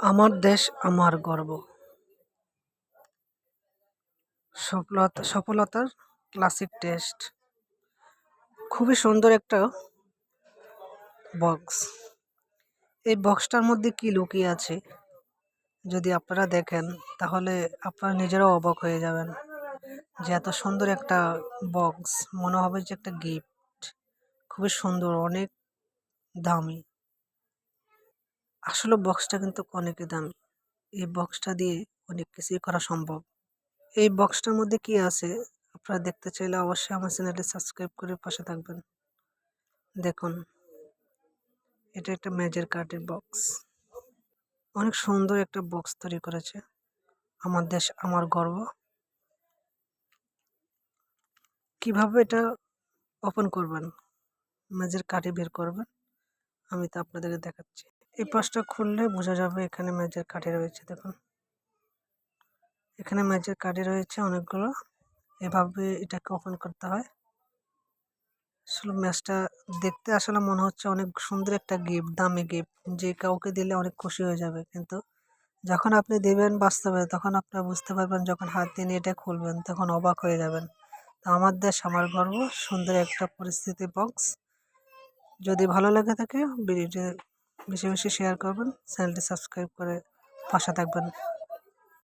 আমার দেশ আমার গর্ব। সফলতার ক্লাসিক টেস্ট। খুবই সুন্দর একটা বক্স। এই বক্সটার মধ্যে কি লুকিয়ে আছে যদি আপনারা দেখেন তাহলে আপনারা নিজেরাও অবাক হয়ে যাবেন যে এত সুন্দর একটা বক্স, মনে হবে যে একটা গিফট। খুবই সুন্দর, অনেক দামি। আসলে বক্সটা কিন্তু অনেকই দামি। এই বক্সটা দিয়ে অনেক কিছুই করা সম্ভব। এই বক্সটার মধ্যে কি আছে আপনারা দেখতে চাইলে অবশ্যই আমার চ্যানেলটি সাবস্ক্রাইব করে পাশে থাকবেন। দেখুন, এটা একটা ম্যাজের কার্ডের বক্স। অনেক সুন্দর একটা বক্স তৈরি করেছে। আমার দেশ আমার গর্ব। কিভাবে এটা ওপেন করবেন, ম্যাজের কার্ডে বের করবেন, আমি তো আপনাদেরকে দেখাচ্ছি। এই পাশটা খুললে বোঝা যাবে এখানে ম্যাজের কার্ডে রয়েছে। দেখুন, এখানে ম্যাজের কার্ডে রয়েছে অনেকগুলো। এভাবে এটাকে ওপেন করতে হয়। আসলে ম্যাচটা দেখতে আসলে মনে হচ্ছে অনেক সুন্দর একটা গিফট, দামি গিফট, যে কাউকে দিলে অনেক খুশি হয়ে যাবে। কিন্তু যখন আপনি দেবেন বাস্তবে, তখন আপনারা বুঝতে পারবেন, যখন হাত দিয়ে নিয়ে এটা খুলবেন তখন অবাক হয়ে যাবেন। তো আমার দেশ আমার গর্ব, সুন্দর একটা পরিস্থিতি বক্স। যদি ভালো লেগে থাকে ভিডিওটি বেশি বেশি শেয়ার করবেন, চ্যানেলটি সাবস্ক্রাইব করে পাশে থাকবেন।